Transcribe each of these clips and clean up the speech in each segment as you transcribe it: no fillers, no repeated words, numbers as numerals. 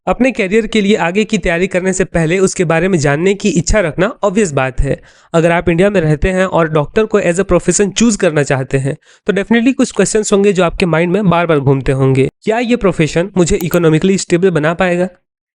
अपने करियर के लिए आगे की तैयारी करने से पहले उसके बारे में जानने की इच्छा रखना ऑब्वियस बात है। अगर आप इंडिया में रहते हैं और डॉक्टर को एज अ प्रोफेशन चूज करना चाहते हैं तो डेफिनेटली कुछ क्वेश्चंस होंगे जो आपके माइंड में बार बार घूमते होंगे। क्या ये प्रोफेशन मुझे इकोनॉमिकली स्टेबल बना पाएगा?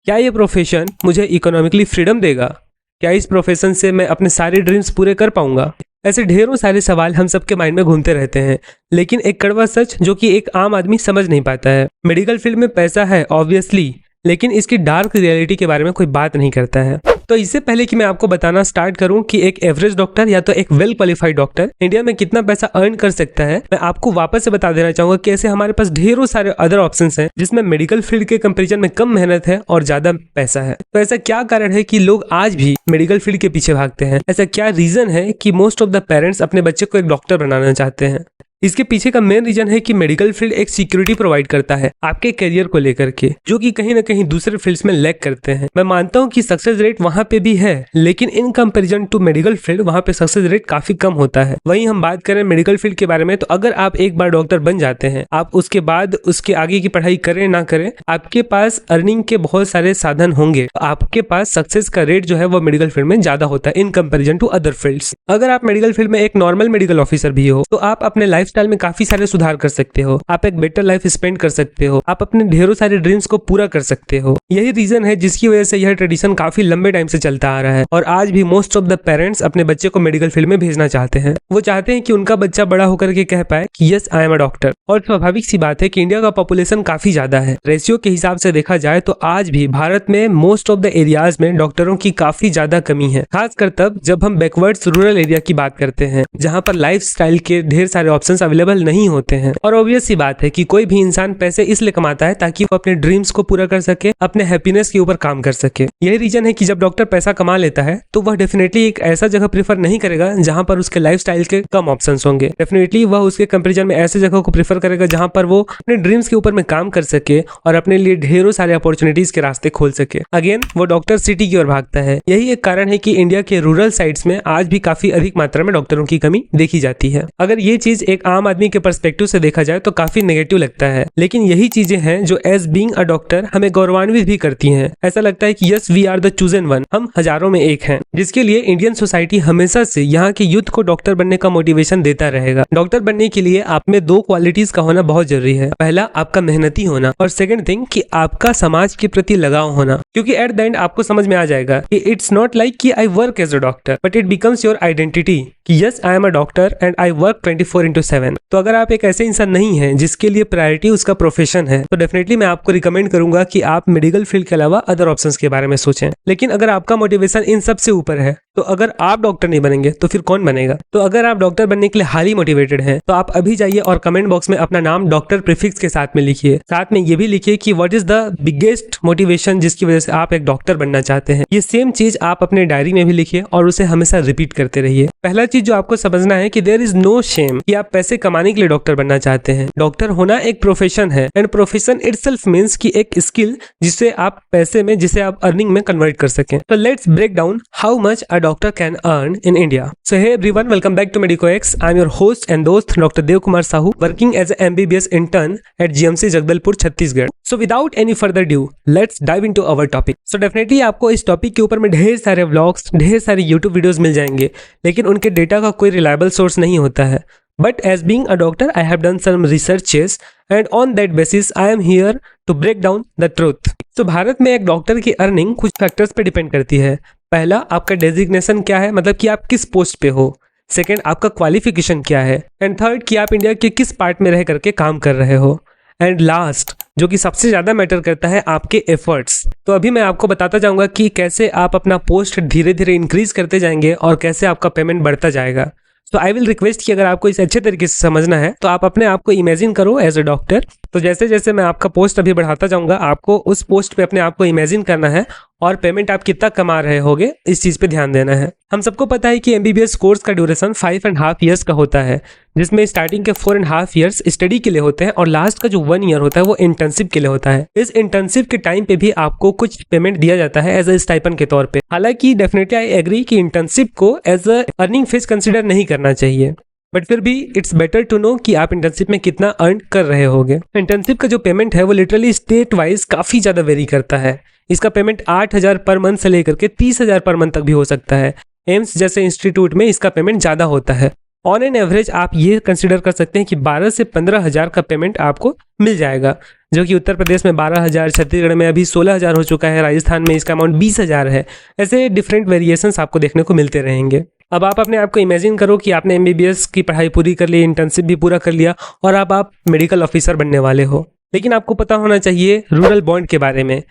क्या ये प्रोफेशन मुझे इकोनॉमिकली फ्रीडम देगा? क्या इस प्रोफेशन से मैं अपने सारे ड्रीम्स पूरे कर पाऊंगा? ऐसे ढेरों सारे सवाल हम सबके माइंड में घूमते रहते हैं, लेकिन एक कड़वा सच जो कि एक आम आदमी समझ नहीं पाता है, मेडिकल फील्ड में पैसा है ऑब्वियसली, लेकिन इसकी डार्क रियलिटी के बारे में कोई बात नहीं करता है। तो इससे पहले कि मैं आपको बताना स्टार्ट करूं कि एक एवरेज डॉक्टर या तो एक वेल क्वालिफाइड डॉक्टर इंडिया में कितना पैसा अर्न कर सकता है, मैं आपको वापस से बता देना चाहूंगा कि ऐसे हमारे पास ढेरों सारे अदर ऑप्शंस हैं जिसमें मेडिकल फील्ड के कंपैरिजन में कम मेहनत है और ज्यादा पैसा है। तो ऐसा क्या कारण है कि लोग आज भी मेडिकल फील्ड के पीछे भागते हैं? ऐसा क्या रीजन है कि मोस्ट ऑफ द पेरेंट्स अपने बच्चे को एक डॉक्टर बनाना चाहते हैं? इसके पीछे का मेन रीजन है कि मेडिकल फील्ड एक सिक्योरिटी प्रोवाइड करता है आपके करियर को लेकर के, जो कि कहीं ना कहीं दूसरे फील्ड्स में लैक करते हैं। मैं मानता हूं कि सक्सेस रेट वहां पे भी है, लेकिन in comparison to medical field वहां पे सक्सेस रेट काफी कम होता है। वहीं हम बात करें मेडिकल फील्ड के बारे में, तो अगर आप एक बार डॉक्टर बन जाते हैं, आप उसके बाद उसके आगे की पढ़ाई करें ना करें, आपके पास अर्निंग के बहुत सारे साधन होंगे। आपके पास सक्सेस का रेट जो है वो मेडिकल फील्ड में ज्यादा होता है in comparison to other fields. अगर आप मेडिकल फील्ड में एक नॉर्मल मेडिकल ऑफिसर भी हो तो आप अपने लाइफस्टाइल में काफी सारे सुधार कर सकते हो, आप एक बेटर लाइफ स्पेंड कर सकते हो, आप अपने ढेरों सारे ड्रीम्स को पूरा कर सकते हो। यही रीजन है जिसकी वजह से यह ट्रेडिशन काफी लंबे टाइम से चलता आ रहा है और आज भी मोस्ट ऑफ द पेरेंट्स अपने बच्चे को मेडिकल फील्ड में भेजना चाहते हैं। वो चाहते हैं कि उनका बच्चा बड़ा होकर के कह पाए कि yes I am a doctor. और स्वाभाविक सी बात है कि इंडिया का पॉपुलेशन काफी ज्यादा है, रेशियो के हिसाब से देखा जाए तो आज भी भारत में मोस्ट ऑफ द एरियाज में डॉक्टरों की काफी ज्यादा कमी है, खासकर तब जब हम बैकवर्ड्स रूरल एरिया की बात करते हैं जहां पर लाइफ स्टाइल के ढेर सारे ऑप्शंस अवेलेबल नहीं होते हैं। और ऑब्वियस सी बात है कि कोई भी इंसान पैसे इसलिए कमाता है ताकि वो अपने ड्रीम्स को पूरा कर सके, अपने हैप्पीनेस के ऊपर काम कर सके। यही रीजन है कि जब डॉक्टर पैसा कमा लेता है तो वह डेफिनेटली एक ऐसा जगह प्रेफर नहीं करेगा जहां पर उसके लाइफस्टाइल के कम ऑप्शंस होंगे। डेफिनेटली वह उसके कंपैरिजन में ऐसे जगह को प्रेफर करेगा जहां पर वो अपने ड्रीम्स के ऊपर में काम कर सके और अपने लिए ढेरों सारे अपॉर्चुनिटीज के रास्ते खोल सके। अगेन वो डॉक्टर सिटी की ओर भागता है। यही एक कारण है कि इंडिया के रूरल साइड्स में आज भी काफी अधिक मात्रा में डॉक्टरों की कमी देखी जाती है। अगर ये चीज एक आम आदमी के पर्सपेक्टिव से देखा जाए तो काफी नेगेटिव लगता है, लेकिन यही चीजें हैं जो एज बीइंग अ डॉक्टर हमें गौरवान्वित भी करती हैं। ऐसा लगता है कि yes we are the chosen one, हम हजारों में एक हैं, जिसके लिए इंडियन सोसाइटी हमेशा से यहाँ के यूथ को डॉक्टर बनने का मोटिवेशन देता रहेगा। डॉक्टर बनने के लिए आप में दो क्वालिटीज का होना बहुत जरूरी है। पहला आपका मेहनती होना और सेकंड थिंग कि आपका समाज के प्रति लगाव होना, क्योंकि एट द एंड आपको समझ में आ जाएगा कि इट्स नॉट लाइक कि I work as a doctor but it becomes your identity कि yes I am a doctor and I work 24/7। तो अगर आप एक ऐसे इंसान नहीं है जिसके लिए प्रायोरिटी उसका प्रोफेशन है तो डेफिनेटली मैं आपको रिकमेंड करूंगा कि आप मेडिकल फील्ड के अलावा अदर ऑप्शंस के बारे में सोचें। लेकिन अगर आपका मोटिवेशन इन सब से ऊपर है तो अगर आप डॉक्टर नहीं बनेंगे तो फिर कौन बनेगा? तो अगर आप डॉक्टर बनने के लिए हाईली मोटिवेटेड हैं तो आप अभी जाइए और कमेंट बॉक्स में अपना नाम डॉक्टर प्रीफिक्स के साथ में लिखिए। साथ में ये भी लिखिए कि what is the biggest motivation जिसकी वजह से आप एक डॉक्टर बनना चाहते हैं। ये सेम चीज आप अपने डायरी में भी लिखिए और उसे हमेशा रिपीट करते रहिए। पहला चीज जो आपको समझना है कि देयर इज नो शेम कि आप पैसे कमाने के लिए डॉक्टर बनना चाहते हैं। डॉक्टर होना एक प्रोफेशन है एंड प्रोफेशन इटसेल्फ मींस कि एक स्किल जिसे आप पैसे में, जिसे आप अर्निंग में कन्वर्ट कर सकें। तो let's break down how much a doctor can earn in India. So hey everyone, welcome back to MedicoX. I'm your host and dost Dr. Dev Kumar Sahu, working as an MBBS intern at GMC Jagdalpur, Chhattisgarh. So without any further ado, let's dive into our topic. So definitely आपको इस topic के ऊपर में ढेर सारे vlogs, ढेर सारे YouTube videos मिल जाएंगे, लेकिन उनके डेटा का कोई रिलायबल सोर्स नहीं होता है। But as being a doctor, I have done some researches and on that basis I am here to break down the truth. So Bharat में एक डॉक्टर की अर्निंग कुछ फैक्टर्स पे डिपेंड करती है। पहला, आपका डेजिग्नेशन क्या है, मतलब कि आप किस पोस्ट पे हो। सेकंड, आपका क्वालिफिकेशन क्या है। एंड थर्ड, कि आप इंडिया के किस पार्ट में रह करके काम कर रहे हो। एंड लास्ट, जो कि सबसे ज्यादा मैटर करता है, आपके एफर्ट्स। तो अभी मैं आपको बताता जाऊंगा कि कैसे आप अपना पोस्ट धीरे धीरे इंक्रीज करते जाएंगे और कैसे आपका पेमेंट बढ़ता जाएगा। तो आई विल रिक्वेस्ट कि अगर आपको इसे अच्छे तरीके से समझना है तो आप अपने आप को इमेजिन करो एज अ डॉक्टर। तो जैसे जैसे मैं आपका पोस्ट अभी बढ़ाता जाऊंगा, आपको उस पोस्ट पे अपने आप को इमेजिन करना है और पेमेंट आप कितना कमा रहे होगे इस चीज पे ध्यान देना है। हम सबको पता है कि एमबीबीएस कोर्स का ड्यूरेशन 5.5 ईयर्स का होता है, जिसमें स्टार्टिंग के 4.5 ईयर्स स्टडी के लिए होते हैं और लास्ट का जो 1 ईयर होता है वो इंटर्नशिप के लिए होता है। इस इंटर्नशिप के टाइम पे भी आपको कुछ पेमेंट दिया जाता है एज अ स्टाइपेंड के तौर पे। हालांकि डेफिनेटली आई एग्री कि इंटर्नशिप को as a earning phase consider नहीं करना चाहिए। बट फिर भी इट्स बेटर टू नो कि आप इंटर्नशिप में कितना अर्न कर रहे होगे। इंटर्नशिप का जो पेमेंट है वो लिटरली स्टेट वाइज काफ़ी ज़्यादा वेरी करता है। इसका पेमेंट 8,000 पर मंथ से लेकर के 30,000 पर मंथ तक भी हो सकता है। एम्स जैसे इंस्टीट्यूट में इसका पेमेंट ज़्यादा होता है। ऑन एन एवरेज आप ये कंसिडर कर सकते हैं कि 12 से 15,000 का पेमेंट आपको मिल जाएगा, जो कि उत्तर प्रदेश में 12,000, छत्तीसगढ़ में अभी 16,000 हो चुका है, राजस्थान में इसका अमाउंट 20,000 है। ऐसे डिफरेंट वेरिएशंस आपको देखने को मिलते रहेंगे। अब आप अपने आप को इमेजिन करो कि आपने MBBS की पढ़ाई पूरी कर ली, इंटर्नशिप भी पूरा कर लिया और अब आप मेडिकल ऑफिसर बनने वाले हो। लेकिन आपको पता होना चाहिए रूरल बॉन्ड के बारे में।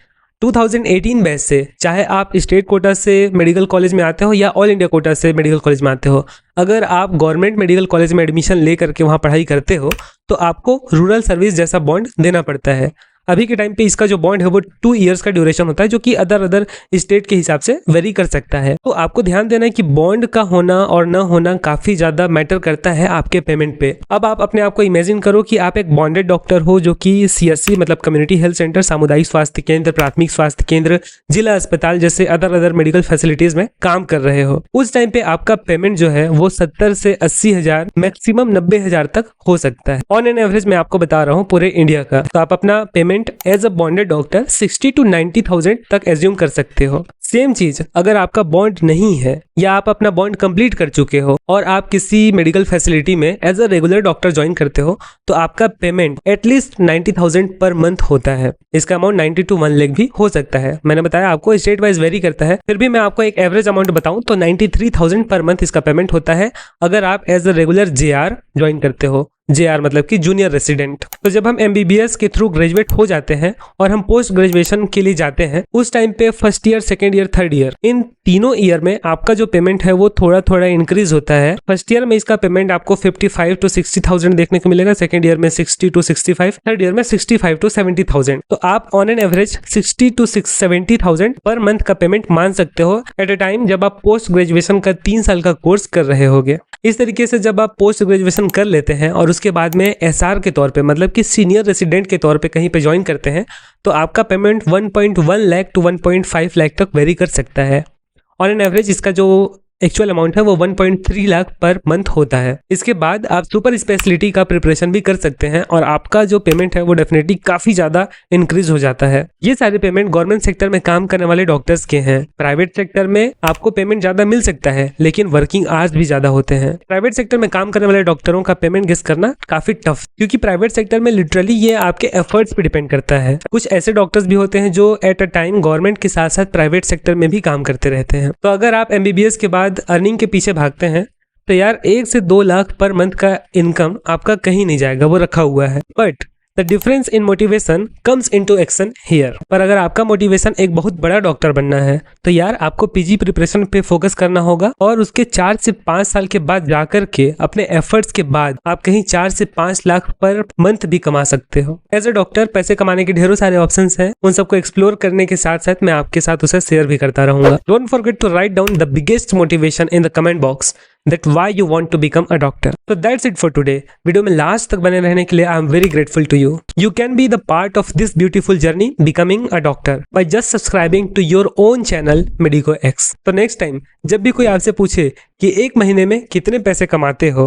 2018 बैच से, चाहे आप स्टेट कोटा से मेडिकल कॉलेज में आते हो या ऑल इंडिया कोटा से मेडिकल कॉलेज में आते हो, अगर आप गवर्नमेंट मेडिकल कॉलेज में एडमिशन ले करके वहाँ पढ़ाई करते हो तो आपको रूरल सर्विस जैसा बॉन्ड देना पड़ता है। अभी के टाइम पे इसका जो बॉन्ड है वो 2 इयर्स का ड्यूरेशन होता है, जो कि अदर स्टेट के हिसाब से वेरी कर सकता है। तो आपको ध्यान देना है कि बॉन्ड का होना और न होना काफी ज्यादा मैटर करता है आपके पेमेंट पे। अब आप अपने आप को इमेजिन करो कि आप एक बॉन्डेड डॉक्टर हो जो कि CSC मतलब कम्युनिटी हेल्थ सेंटर, सामुदायिक स्वास्थ्य केंद्र, प्राथमिक स्वास्थ्य केंद्र, जिला अस्पताल जैसे अदर मेडिकल फैसिलिटीज में काम कर रहे हो। उस टाइम पे आपका पेमेंट जो है वो 70 से 80,000 मैक्सिमम 90,000 तक हो सकता है। ऑन एन एवरेज मैं आपको बता रहा हूँ पूरे इंडिया का। तो आप अपना payment as a bonded doctor 60 to 90,000 तक एज्यूम कर सकते हो। सेम चीज अगर आपका बॉन्ड नहीं है या आप अपना बॉन्ड कंप्लीट कर चुके हो और आप किसी मेडिकल फैसिलिटी में as a regular doctor join करते हो तो आपका पेमेंट एटलीस्ट 90,000 पर मंथ होता है। इसका अमाउंट 90 to 1 लाख भी हो सकता है। मैंने बताया आपको स्टेट वाइज वेरी करता है, फिर भी मैं आपको एक एवरेज अमाउंट बताऊं तो 93,000 पर मंथ इसका पेमेंट होता है अगर आप as a regular JR join करते हो। JR मतलब कि जूनियर रेसिडेंट। तो जब हम MBBS के थ्रू ग्रेजुएट हो जाते हैं और हम पोस्ट ग्रेजुएशन के लिए जाते हैं, उस टाइम पे first year, second year, third year, इन तीनों ईयर में आपका जो पेमेंट है वो थोड़ा थोड़ा इंक्रीज होता है। फर्स्ट ईयर में इसका पेमेंट आपको 55 to 60,000 देखने को मिलेगा, सेकेंड ईयर में 60 to 65, थर्ड ईयर में 65 to 70,000। तो आप on an average 60 to 70,000 per month का पेमेंट मान सकते हो एट अ टाइम जब आप पोस्ट ग्रेजुएशन का 3 साल का कोर्स कर रहे होगे। इस तरीके से जब आप पोस्ट ग्रेजुएशन कर लेते हैं और उसके बाद में SR के तौर पे मतलब कि सीनियर रेसिडेंट के तौर पे कहीं पे ज्वाइन करते हैं तो आपका पेमेंट 1.1 लाख to 1.5 लाख तक वेरी कर सकता है। ऑन एन एवरेज इसका जो एक्चुअल अमाउंट है वो 1.3 लाख पर मंथ होता है। इसके बाद आप सुपर स्पेशलिटी का प्रिपरेशन भी कर सकते हैं और आपका जो पेमेंट है वो डेफिनेटली काफी ज्यादा इंक्रीज हो जाता है। ये सारे पेमेंट गवर्नमेंट सेक्टर में काम करने वाले डॉक्टर्स के हैं। प्राइवेट सेक्टर में आपको पेमेंट ज्यादा मिल सकता है लेकिन वर्किंग आवर्स भी ज्यादा होते हैं। प्राइवेट सेक्टर में काम करने वाले डॉक्टरों का पेमेंट गेस करना काफी टफ, क्योंकि प्राइवेट सेक्टर में लिटरली ये आपके एफर्ट्स पे डिपेंड करता है। कुछ ऐसे डॉक्टर्स भी होते हैं जो एट अ टाइम गवर्नमेंट के साथ साथ प्राइवेट सेक्टर में भी काम करते रहते हैं। तो अगर आप MBBS के बाद अर्निंग के पीछे भागते हैं तो यार 1 से 2 लाख पर मंथ का इनकम आपका कहीं नहीं जाएगा, वो रखा हुआ है। But the difference in motivation comes into action here. पर अगर आपका मोटिवेशन एक बहुत बड़ा डॉक्टर बनना है तो यार आपको PG प्रिपरेशन पे फोकस करना होगा और उसके 4 से 5 साल के बाद जाकर के अपने एफर्ट्स के बाद आप कहीं 4 से 5 लाख पर मंथ भी कमा सकते हो। एज अ डॉक्टर पैसे कमाने के ढेरों सारे ऑप्शंस हैं, उन सबको एक्सप्लोर करने के साथ साथ मैं आपके साथ उसे शेयर भी करता रहूंगा। Don't forget to write down the biggest motivation in the comment box that why you want to become a doctor. So that's it for today. Video में लास्ट तक बने रहने के लिए I am very grateful to you. You can be the part of this beautiful journey becoming a doctor by just subscribing to your own channel MedicoX. तो next time जब भी कोई आपसे पूछे कि 1 महीने में कितने पैसे कमाते हो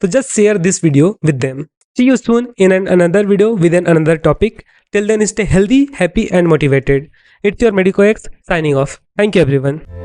तो just share this video with them. See you soon in another video with another topic. Till then stay healthy, happy and motivated. It's your MedicoX signing off. Thank you everyone.